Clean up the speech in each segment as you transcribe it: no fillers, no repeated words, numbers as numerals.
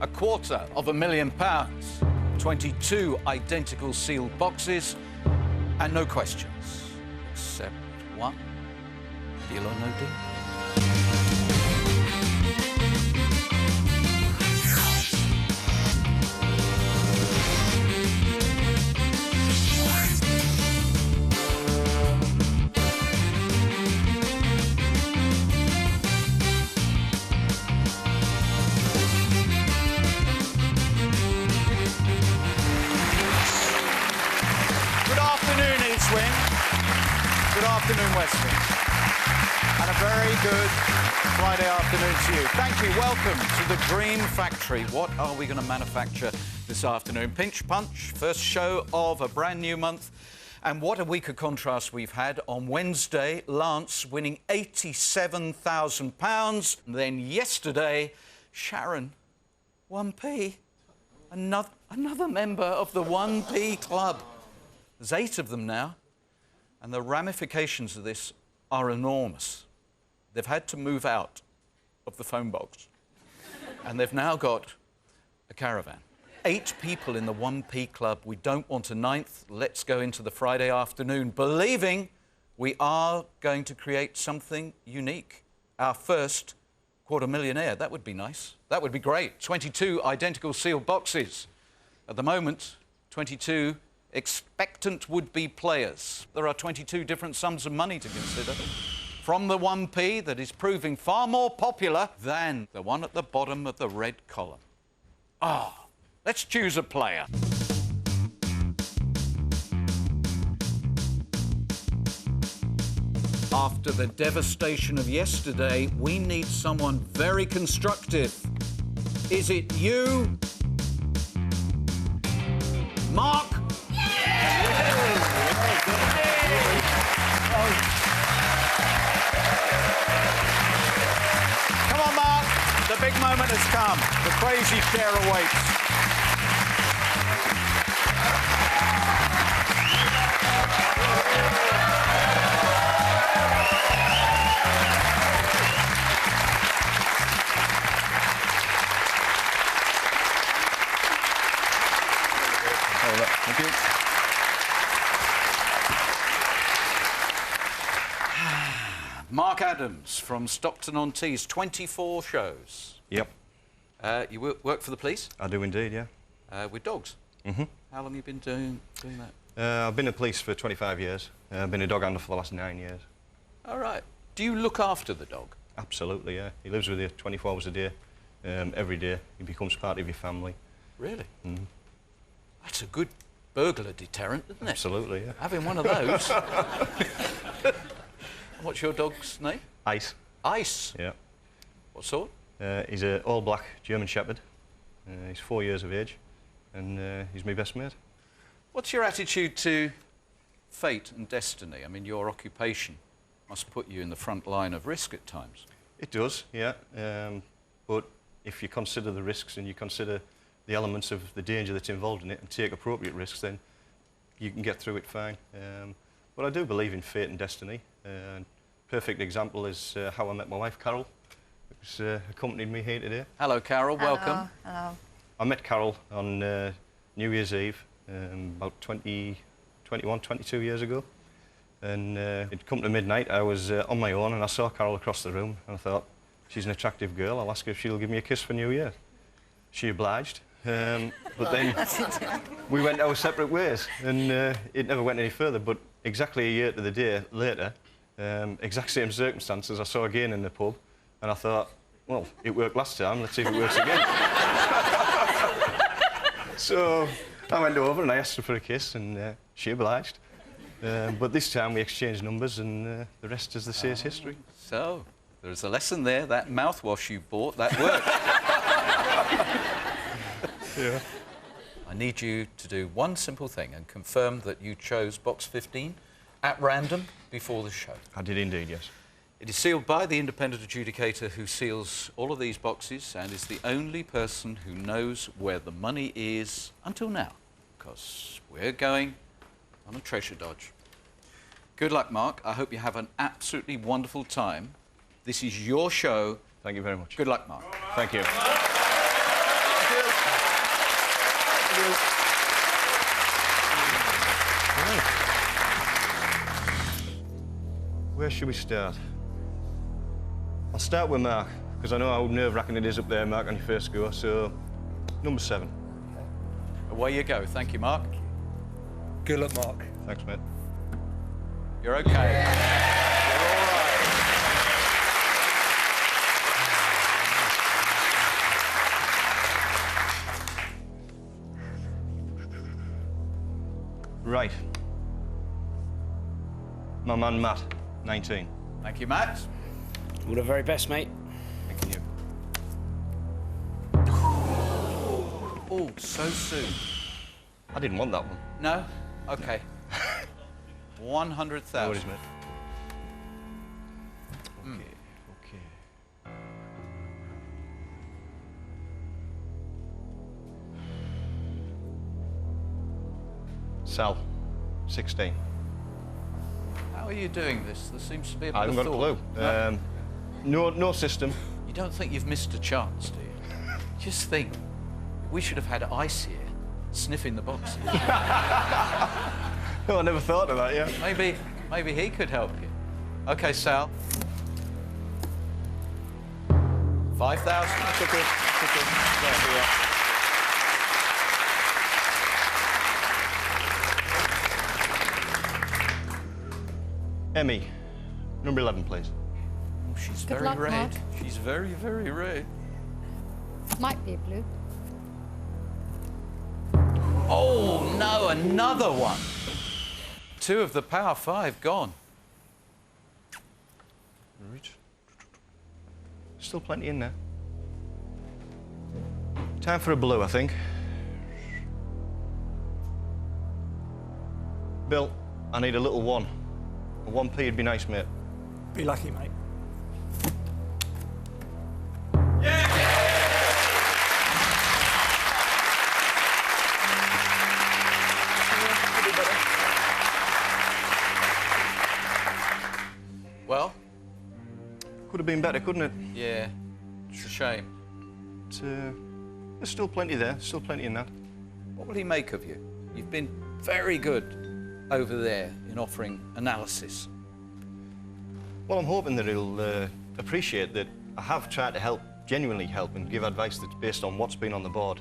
£250,000, 22 identical sealed boxes, and no questions, except one. Deal or no deal? Good afternoon, Western. And a very good Friday afternoon to you. Thank you. Welcome to the Dream Factory. What are we going to manufacture this afternoon? Pinch Punch, first show of a brand new month. And what a week of contrast we've had. On Wednesday, Lance winning £87,000. Then yesterday, Sharon, 1p, another member of the 1p club. There's 8 of them now. And the ramifications of this are enormous. They've had to move out of the phone box. And they've now got a caravan. 8 people in the 1p club. We don't want a 9th. Let's go into the Friday afternoon believing we are going to create something unique. Our first quarter-millionaire. That would be nice. That would be great. 22 identical sealed boxes. At the moment, 22 expectant would-be players. There are 22 different sums of money to consider. From the 1p that is proving far more popular than the one at the bottom of the red column. Let's choose a player. After the devastation of yesterday, we need someone very constructive. Is it you, Mark? Come on, Mark. The big moment has come. The crazy share awaits. Thank you. Mark Adams from Stockton-on-Tees, 24 shows. Yep. You work for the police? I do indeed, yeah. With dogs? Mm-hmm. How long have you been doing that? I've been in police for 25 years. I've been a dog handler for the last 9 years. All right. Do you look after the dog? Absolutely, yeah. He lives with you 24 hours a day, every day. He becomes part of your family. Really? Mm-hmm. That's a good burglar deterrent, isn't it? Absolutely, yeah. Having one of those. What's your dog's name? Ice. Ice? Yeah. What sort? He's an all-black German Shepherd. He's 4 years of age, and he's my best mate. What's your attitude to fate and destiny? I mean, your occupation must put you in the front line of risk at times. It does, yeah. But if you consider the risks and you consider the elements of the danger that's involved in it and take appropriate risks, then you can get through it fine. But I do believe in fate and destiny. Perfect example is how I met my wife, Carol, who's accompanied me here today. Hello, Carol. Hello. Welcome. Hello. I met Carol on New Year's Eve about 21, 22 years ago. And it'd come to midnight. I was on my own and I saw Carol across the room and I thought, she's an attractive girl. I'll ask her if she'll give me a kiss for New Year. She obliged. But then we went our separate ways and it never went any further. But exactly a year to the day later, exact same circumstances, I saw again in the pub and I thought, well, it worked last time, let's see if it works again. So I went over and I asked her for a kiss and she obliged. But this time we exchanged numbers and the rest, as they say, is history. So, there's a lesson there. That mouthwash you bought, that worked. Yeah. I need you to do one simple thing and confirm that you chose box 15 at random before the show. I did indeed, yes. It is sealed by the independent adjudicator who seals all of these boxes and is the only person who knows where the money is until now, because we're going on a treasure dodge. Good luck, Mark. I hope you have an absolutely wonderful time. This is your show. Thank you very much. Good luck, Mark. Thank you. Thank you. Where should we start? I'll start with Mark, because I know how nerve-wracking it is up there, Mark, on your first go, so number 7. Away you go. Thank you, Mark. Good luck, Mark. Thanks, mate. You're okay. You're all Right. My man, Matt, 19. right. Thank you, Matt. All the very best, mate. Thank you. Oh, so soon. I didn't want that one. No? Okay. No 100,000. worries, mate. Okay. Sal, 16. How are you doing this? There seems to be a bit I haven't of got a thought. clue. No system. You don't think you've missed a chance, do you? Just think. We should have had Ice here, sniffing the boxes. No, I never thought of that, yeah. Maybe he could help you. Okay, Sal. 5,000. That's okay. That's okay. Yeah, yeah. Emmy, number 11, please. Oh, she's Good very luck, red. Mark. She's very, very red. Might be a blue. Oh, no, another one. 2 of the Power 5 gone. Right. Still plenty in there. Time for a blue, I think. Bill, I need a little 1. A 1p would be nice, mate. Be lucky, mate. Well, Could have been better, couldn't it? yeah, it's a shame. But, there's still plenty there. Still plenty in that. What will he make of you? You've been very good over there in offering analysis. Well, I'm hoping that he'll appreciate that I have tried to help, genuinely help, and give advice that's based on what's been on the board.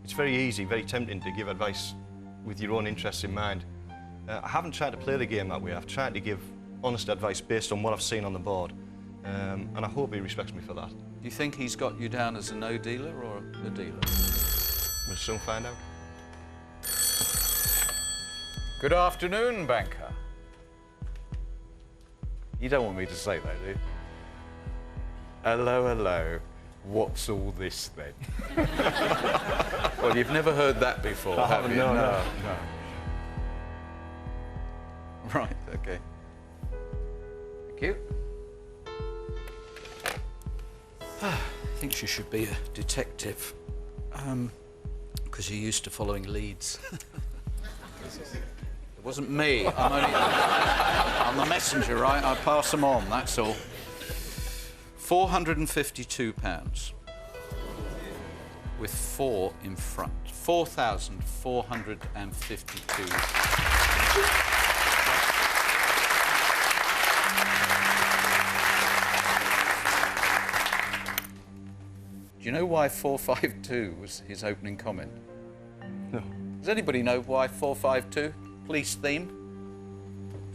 It's very easy, very tempting to give advice with your own interests in mind. I haven't tried to play the game that way. I've tried to give honest advice based on what I've seen on the board. And I hope he respects me for that. Do you think he's got you down as a no dealer or a dealer? We'll soon find out. Good afternoon, banker. You don't want me to say that, do you? Hello, hello. What's all this then? Well, you've never heard that before, I have haven't, you? no. Right, okay. Thank you. I think she should be a detective, because you're used to following leads. It wasn't me. I'm the messenger, right? I pass them on, that's all. £452 with 4 in front. 4,452. Do you know why 452 was his opening comment? No. Does anybody know why 452? Police theme?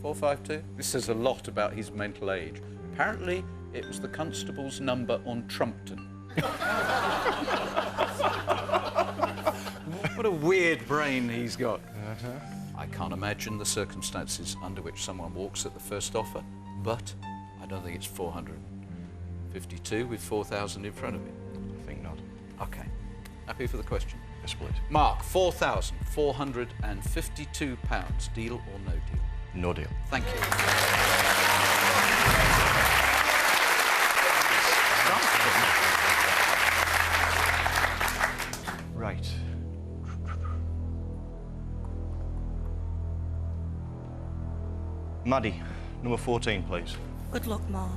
452? This says a lot about his mental age. Apparently, it was the constable's number on Trumpton. What a weird brain he's got. I can't imagine the circumstances under which someone walks at the first offer, but I don't think it's 452 with 4,000 in front of it. I think not. Okay. Happy for the question? Yes, please. Mark, £4,452. Deal or no deal? No deal. Thank you. Right. Maddie, number 14, please. Good luck, Mark.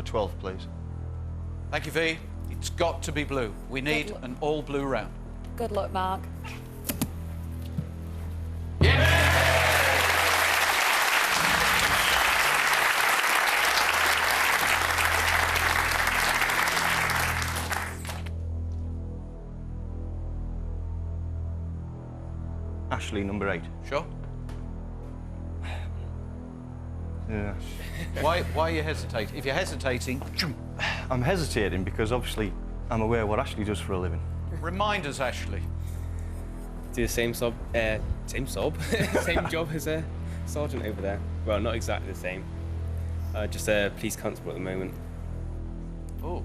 12, please. Thank you, V. It's got to be blue. We need luck. an all-blue round. Good luck, Mark. Ashley, number 8. Sure. Yeah. Why are you hesitating? If you're hesitating, I'm hesitating because obviously I'm aware what Ashley does for a living. remind us, Ashley. Do the same job as a sergeant over there. Well, not exactly the same. Just a police constable at the moment. Oh.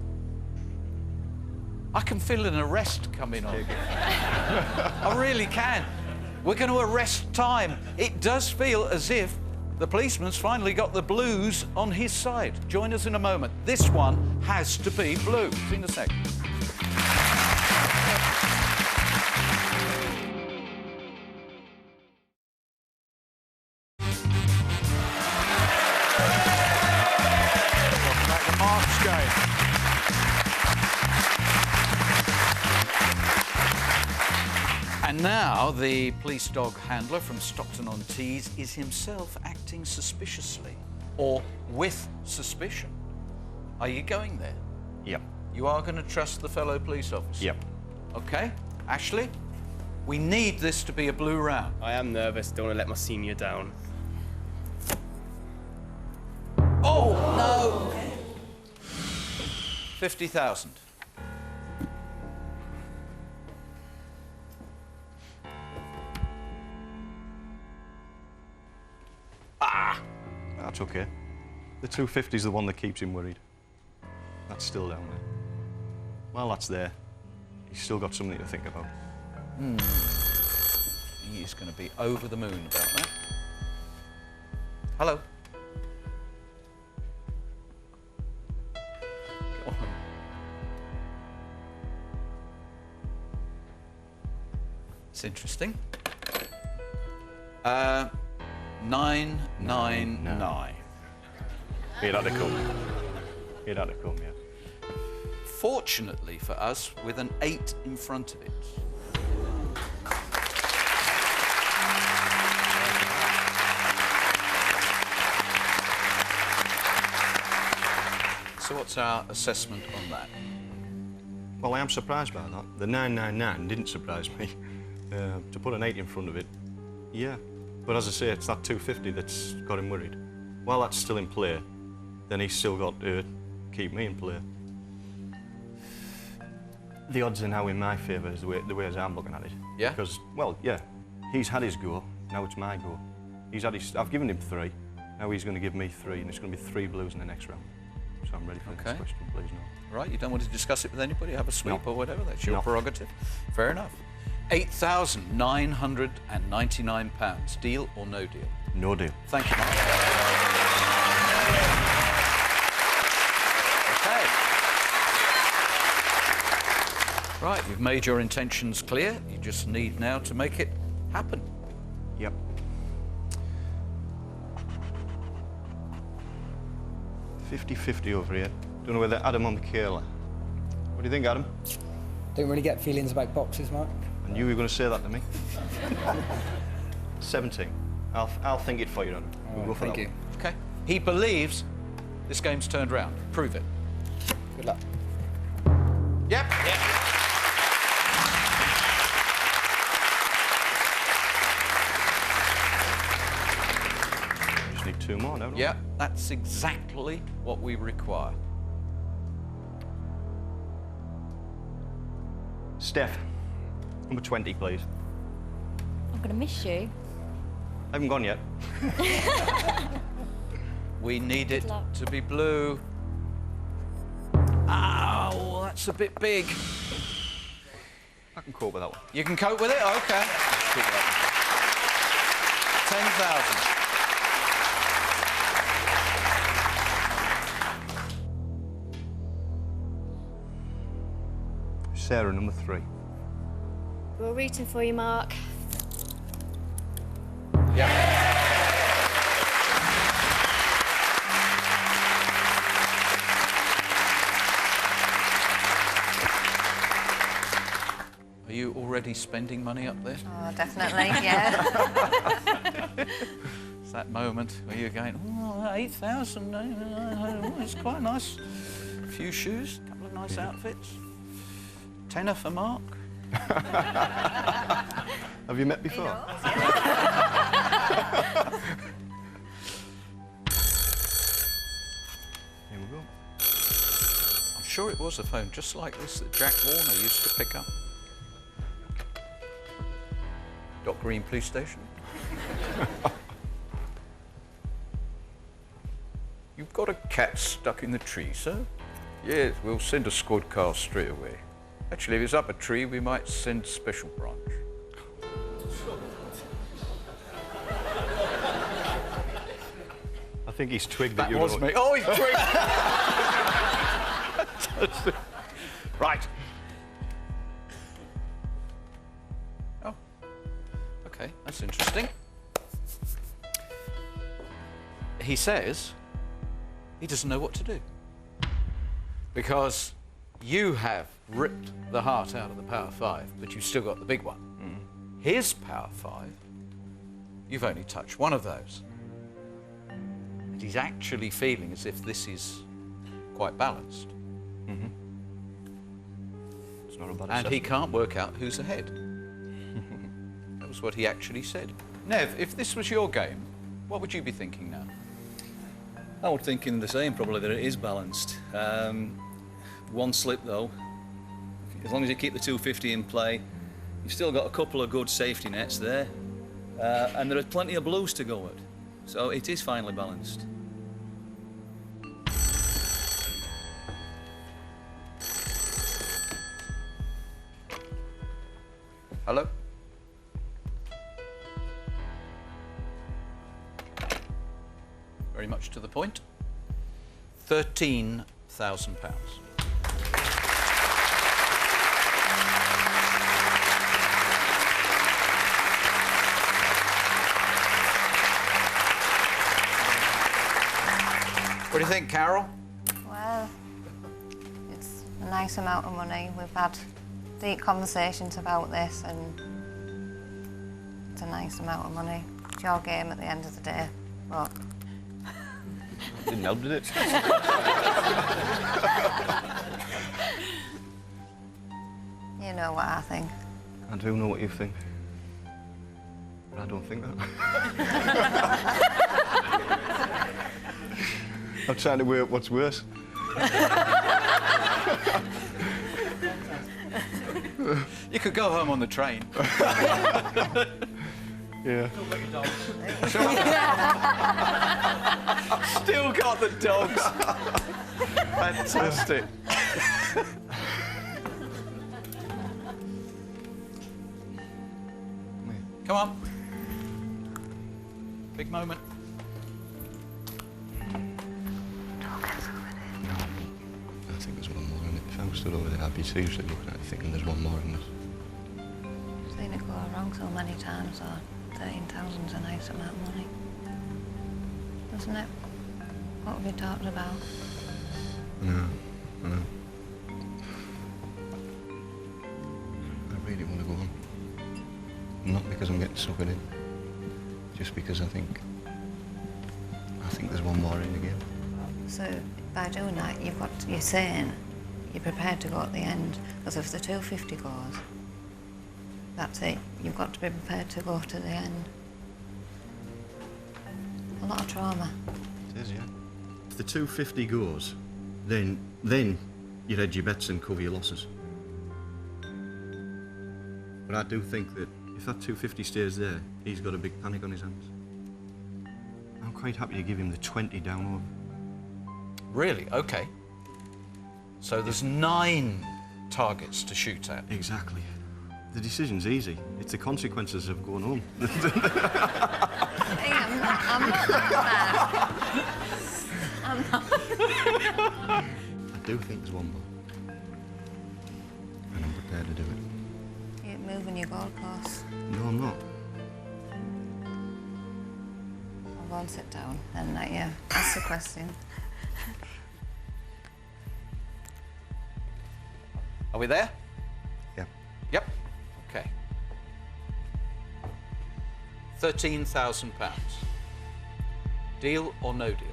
I can feel an arrest coming on. I really can. We're going to arrest time. It does feel as if the policeman's finally got the blues on his side. Join us in a moment. This one has to be blue. See you in a second. Welcome back to Mark's game. And now the police dog handler from Stockton-on-Tees is himself acting suspiciously, or with suspicion. Are you going there? Yep. You are going to trust the fellow police officer? Yep. Okay. Ashley, we need this to be a blue round. I am nervous, don't want to let my senior down. Oh, no! 50,000. That's okay. The 250 is the one that keeps him worried. That's still down there. While that's there, he's still got something to think about. He is going to be over the moon about that. Hello. Go on. It's interesting. 999. He'd had to come. He'd had to come, yeah. Fortunately for us, with an 8 in front of it. So what's our assessment on that? Well, I am surprised by that. The 999 didn't surprise me. To put an 8 in front of it, yeah. But as I say, it's that 250 that's got him worried. While that's still in play, then he's still got to keep me in play. The odds are now in my favour, is the way as I'm looking at it. Yeah? Because, well, yeah, he's had his go, now it's my go. I've given him 3, now he's going to give me 3, and it's going to be 3 blues in the next round. So I'm ready for the Okay. next question, please, no. Right, you don't want to discuss it with anybody, have a sweep No. or whatever, that's your No. prerogative. Fair enough. £8,999. Deal or no deal? No deal. Thank you, Mark. Okay. Right, you've made your intentions clear. You just need now to make it happen. Yep. $50-50 over here. Don't know whether Adam or Michaela. What do you think, Adam? Don't really get feelings about boxes, Mark. I knew you were going to say that to me. 17. I'll think it for you, Adam. We'll go for Thank that you. one. Okay. He believes this game's turned round. Prove it. Good luck. Yep. Yep. Just need 2 more, don't we? Yep. That's exactly what we require. Steph, number 20, please. I'm going to miss you. I haven't gone yet. We need it luck. to be blue. Oh, that's a bit big. I can cope with that one. You can cope with it? Okay. 10,000. Sarah, number 3. We're rooting for you, Mark. Yeah. Are you already spending money up there? Oh, definitely, yeah. It's that moment where you're going, oh, 8,000, it's quite nice. A few shoes, a couple of nice outfits. Tenner for Mark. Have you met before? Here we go. I'm sure it was a phone just like this that Jack Warner used to pick up. Dock Green Police Station. You've got a cat stuck in the tree, sir? Yes, we'll send a squad car straight away. Actually, if it's up a tree, we might send special branch. I think he's twigged that you was know. me. Oh, he's twigged. Right. Oh. Okay, that's interesting. He says he doesn't know what to do. Because you have ripped the heart out of the Power 5, but you've still got the big one. His Power 5, you've only touched one of those. And he's actually feeling as if this is quite balanced. It's not a bad And he assessment. can't work out who's ahead. That was what he actually said. Nev, if this was your game, what would you be thinking now? I would think in the same, probably, that it is balanced. One slip, though. As long as you keep the 250 in play, you've still got a couple of good safety nets there. And there are plenty of blues to go at. So it is finely balanced. Hello? Very much to the point. £13,000. What do you think, Carol? Well, it's a nice amount of money. We've had deep conversations about this, and it's a nice amount of money. It's your game at the end of the day, but Didn't help, did it? you know what I think. I do know what you think. But I don't think that. I'm trying to work what's worse. You could go home on the train. Yeah. Still got the dogs. Fantastic. Come on. Big moment. I think there's one more in it. If I was stood over there, I'd be seriously looking at it thinking there's one more in this. I've seen it go wrong so many times, or 13,000's a nice amount of money. Isn't it? What have you talked about? I know. I really want to go on. Not because I'm getting suckered in, just because I think there's one more in the game. So by doing that, you're saying you're prepared to go at the end, because if the 250 goes, that's it. You've got to be prepared to go to the end. A lot of trauma. It is, yeah. If the 250 goes, then you hedge your bets and cover your losses. But I do think that if that 250 stays there, he's got a big panic on his hands. I'm quite happy to give him the 20 down over. Really? Okay. So there's 9 targets to shoot at. Exactly. The decision's easy. It's the consequences of going home. Hey, I'm not that bad. I'm not. I do think there's one more. And I'm prepared to do it. You're moving your goalposts. No, I'm not. I'll go and sit down and let you ask the question. Are we there? Yeah. Yep. £13,000. Deal or no deal?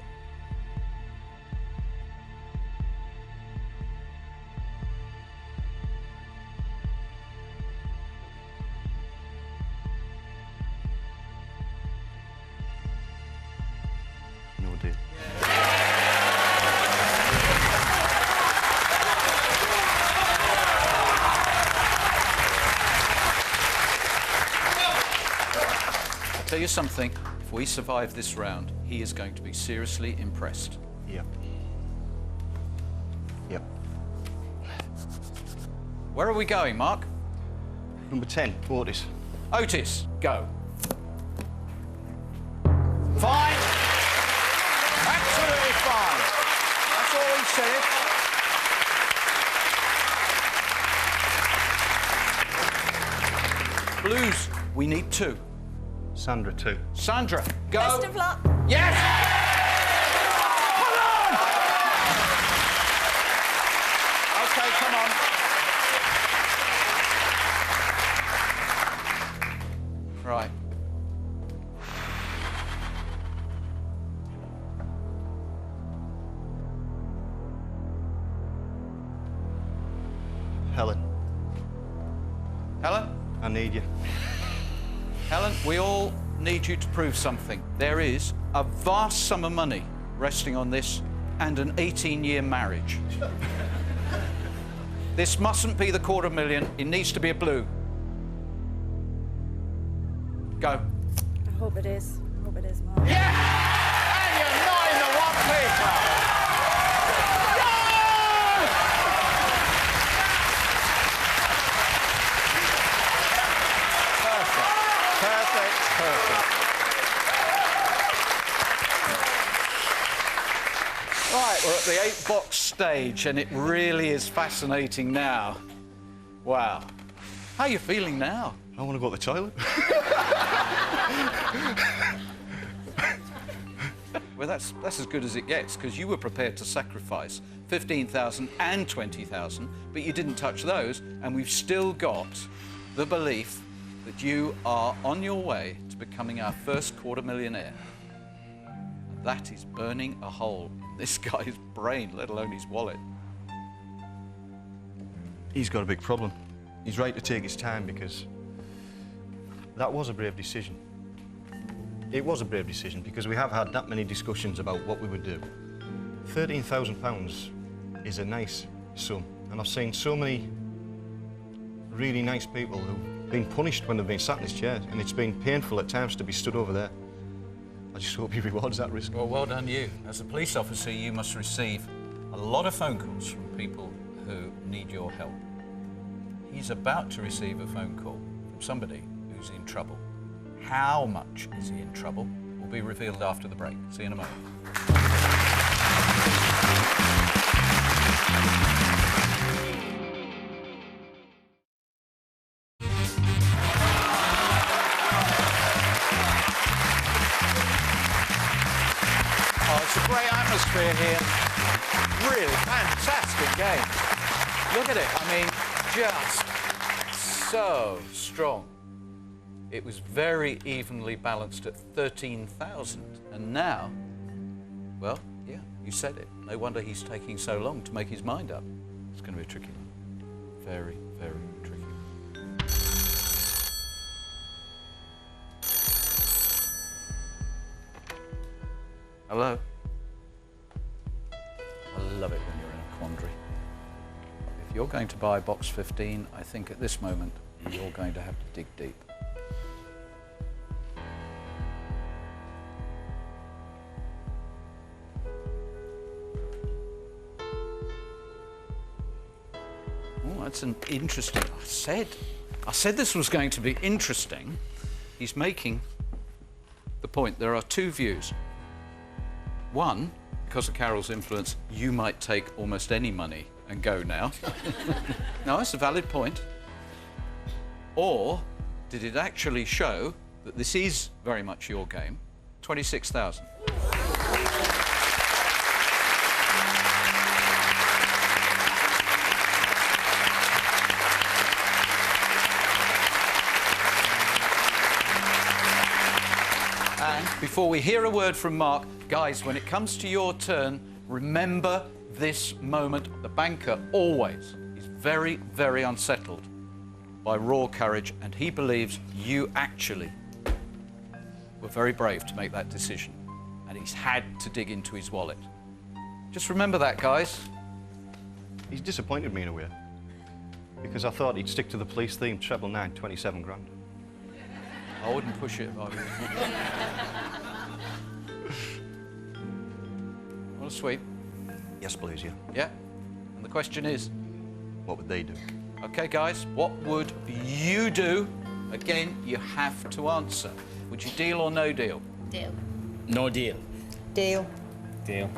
No deal. I'll tell you something, if we survive this round, he is going to be seriously impressed. Yep. Yep. Where are we going, Mark? Number 10, Otis. Otis, go. Fine. Absolutely fine. That's all he said. Blues, we need 2. Sandra, 2. Sandra, go. Best of luck. Yes! Come on! Okay, come on. Right. Helen, Helen? I need you. Helen, we all need you to prove something. There is a vast sum of money resting on this and an 18-year marriage. This mustn't be the $250,000. It needs to be a blue. Go. I hope it is. I hope it is, Mark. Yeah! And you're not in the 1p club. Perfect. Right, we're at the 8-box stage, and it really is fascinating now. Wow. How are you feeling now? I want to go to the toilet. Well, that's as good as it gets, because you were prepared to sacrifice 15,000 and 20,000, but you didn't touch those, and we've still got the belief that you are on your way to becoming our first $250,000. And that is burning a hole in this guy's brain, let alone his wallet. He's got a big problem. He's right to take his time because that was a brave decision. It was a brave decision because we have had that many discussions about what we would do. £13,000 is a nice sum, and I've seen so many really nice people who've been punished when they've been sat in this chair, and it's been painful at times to be stood over there. I just hope he rewards that risk. Well, well done you. As a police officer, you must receive a lot of phone calls from people who need your help. He's about to receive a phone call from somebody who's in trouble. How much is he in trouble will be revealed after the break. See you in a moment. Oh, it's a great atmosphere here. Really fantastic game. Look at it. I mean, just so strong. It was very evenly balanced at 13,000. And now, well, yeah, you said it. No wonder he's taking so long to make his mind up. It's going to be a tricky one. Very, very tricky. Hello? I love it when you're in a quandary. If you're going to buy box 15, I think at this moment you're going to have to dig deep. Oh, that's an interesting... I said this was going to be interesting. He's making the point. There are two views. One, because of Carol's influence, you might take almost any money and go now. No, it's a valid point. Or did it actually show that this is very much your game? 26,000. before we hear a word from Mark, guys, when it comes to your turn, remember this moment. The banker always is very, very unsettled by raw courage, and he believes you actually were very brave to make that decision, and he's had to dig into his wallet. Just remember that, guys. He's disappointed me in a way, because I thought he'd stick to the police theme, treble 9, 27 grand. I wouldn't push it if I were you. Want a sweep? Yes, please, yeah. Yeah? And the question is? What would they do? Okay, guys, what would you do? Again, you have to answer. Would you deal or no deal? Deal. No deal. Deal. Deal.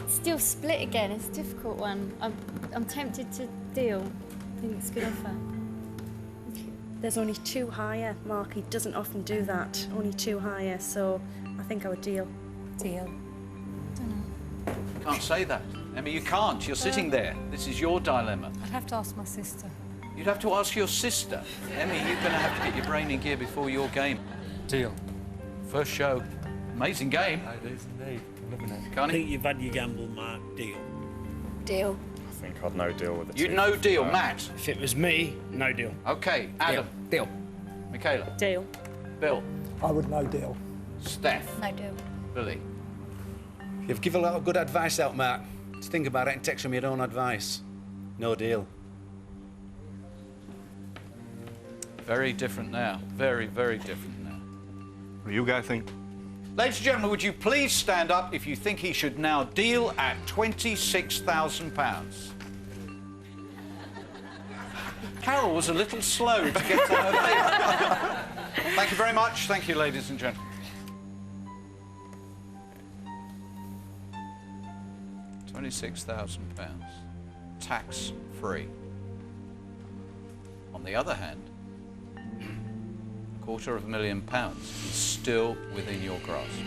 Still split again. It's a difficult one. I'm tempted to deal. I think it's a good offer. There's only 2 higher. Mark, he doesn't often do that. Only 2 higher, so I think I would deal. Deal. You can't say that. Emma, you can't. You're sitting there. This is your dilemma. I'd have to ask my sister. You'd have to ask your sister. Emma, you're going to have to get your brain in gear before your game. Deal. First show. Amazing game. It is indeed. I'm loving it. Can't I he? think you've had your gamble, Mark. Deal. Deal. I think I'd no deal with it. You'd no deal. Matt? If it was me, no deal. Okay. Adam? Deal. Michaela? Deal. Bill? I would no deal. Steph? No deal. Billy? You've given a lot of good advice out, Mark. Just think about it and take some of your own advice. No deal. Very different now. Very, very different now. What do you guys think? Ladies and gentlemen, would you please stand up if you think he should now deal at £26,000? Carol was a little slow to get to her feet. Thank you very much. Thank you, ladies and gentlemen. £26,000, tax-free. On the other hand, £250,000 is still within your grasp.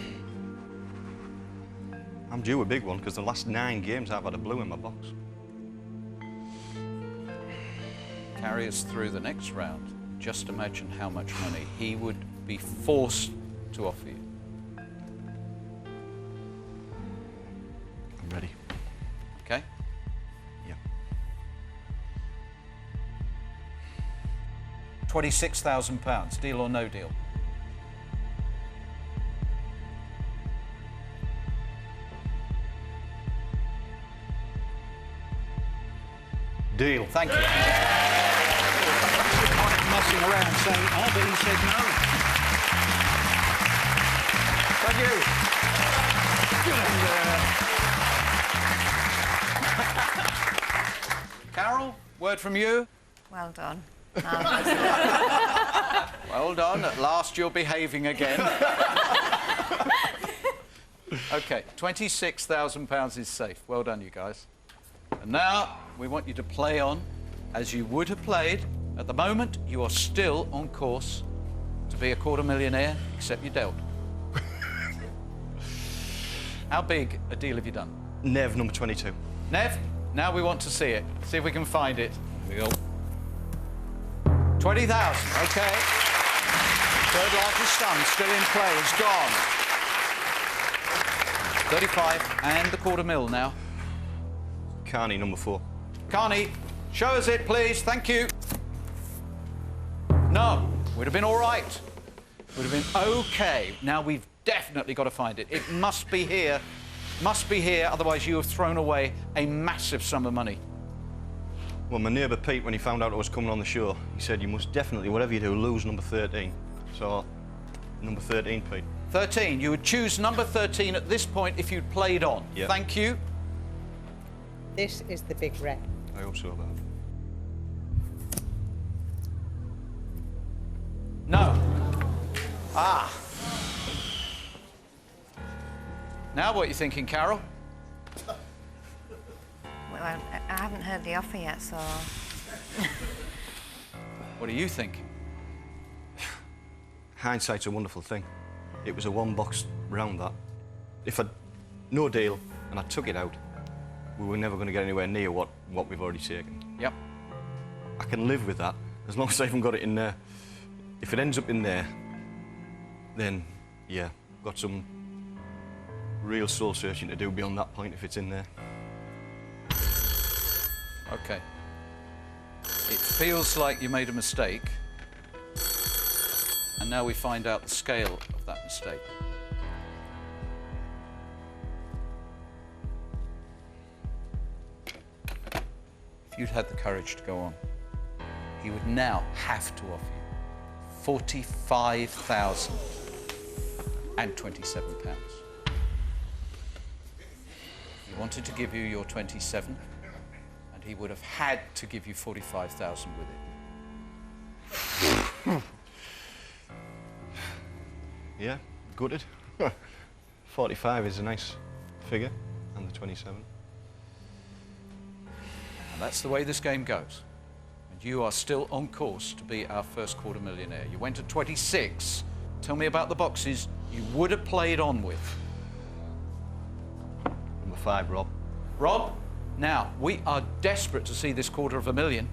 I'm due a big one, because the last 9 games I've had a blue in my box. Carry us through the next round. Just imagine how much money he would be forced to offer you. I'm ready. Okay? Yeah. £26,000, deal or no deal? Deal. Thank you. Messing around saying, oh, but he said no. Thank you. Carol, word from you? Well done. Well done. At last you're behaving again. OK, £26,000 is safe. Well done, you guys. And now we want you to play on as you would have played. At the moment, you are still on course to be a £250,000, except you dealt. How big a deal have you done? Nev, number 22. Nev, now we want to see it. See if we can find it. Here we go. 20,000, OK. Third largest sum still in play is gone. 35 and the £250,000 now. Carney, number 4. Carney, show us it, please. Thank you. No, would have been all right. Would have been OK. Now we've definitely got to find it. It must be here. Must be here, otherwise you have thrown away a massive sum of money. Well, my neighbour Pete, when he found out I was coming on the show, he said, you must definitely, whatever you do, lose number 13. So, number 13, Pete. 13. You would choose number 13 at this point if you'd played on. Yeah. Thank you. This is the big red. I hope so, Bob. No. Ah. Now what are you thinking, Carol? Well, I haven't heard the offer yet, so... What are you thinking? Hindsight's a wonderful thing. It was a one-box round, that. If I'd no deal and I took it out, we were never going to get anywhere near what we've already taken. Yep. I can live with that, as long as I haven't got it in there. If it ends up in there, then, yeah, got some real soul searching to do beyond that point if it's in there. Okay. It feels like you made a mistake. And now we find out the scale of that mistake. If you'd had the courage to go on, he would now have to offer you £45,027. He wanted to give you your 27, and he would have had to give you 45,000 with it. Yeah, gutted. 45 is a nice figure, and the 27. And that's the way this game goes. And you are still on course to be our first quarter millionaire. You went to 26. Tell me about the boxes you would have played on with. Number 5, Rob. Rob, now, we are desperate to see this $250,000.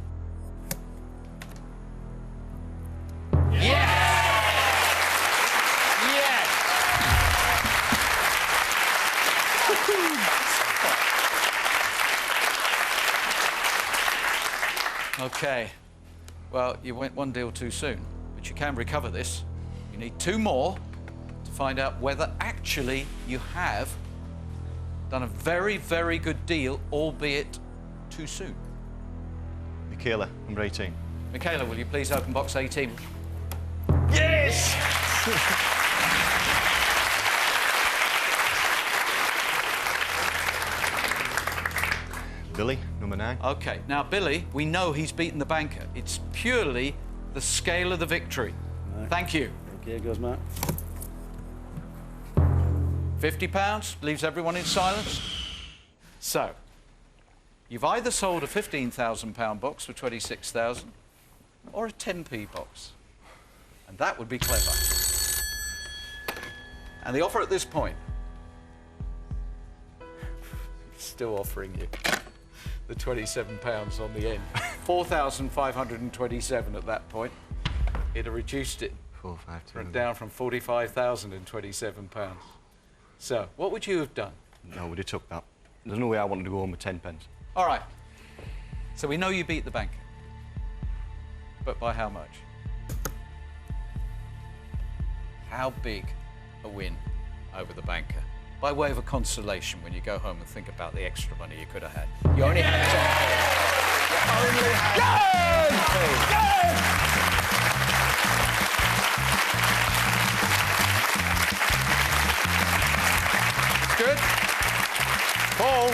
Yes! Yes! Okay. Well, you went one deal too soon, but you can recover this. You need 2 more to find out whether actually you have done a very, very good deal, albeit too soon. Michaela, number 18. Michaela, will you please open box 18? Yes! Billy, number 9. Okay, now Billy, we know he's beaten the banker. It's purely the scale of the victory. No. Thank you. Okay, goes Matt. £50 leaves everyone in silence. So, you've either sold a £15,000 box for 26,000 or a 10p box. And that would be clever. And the offer at this point, still offering you the £27 on the end. 4,527 at that point. It'd have reduced it 452. down from 45,027 pounds. So, what would you have done? No, we'd have took that. There's no way I wanted to go home with 10 pence. All right. So we know you beat the banker. But by how much? How big a win over the banker? By way of a consolation when you go home and think about the extra money you could have had. You only had 10p. You only had 10p. Good. Paul,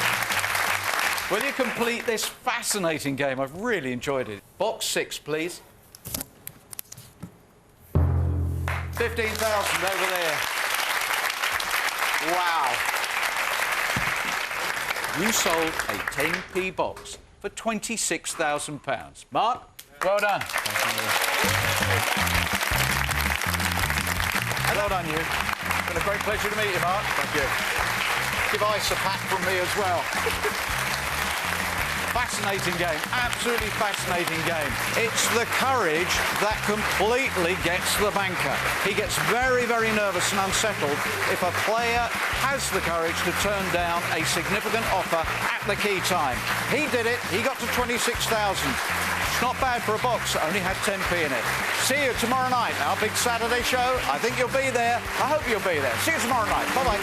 will you complete this fascinating game? I've really enjoyed it. Box 6, please. 15,000 over there. Wow. You sold a 10p box for £26,000. Mark, well done. Well done, you. It's been a great pleasure to meet you, Mark. Thank you. Give Ice a pat from me as well. Fascinating game, absolutely fascinating game. It's the courage that completely gets the banker. He gets very, very nervous and unsettled if a player has the courage to turn down a significant offer at the key time. He did it, he got to 26,000. It's not bad for a box that only had 10p in it. See you tomorrow night, our big Saturday show. I think you'll be there. I hope you'll be there. See you tomorrow night. Bye-bye.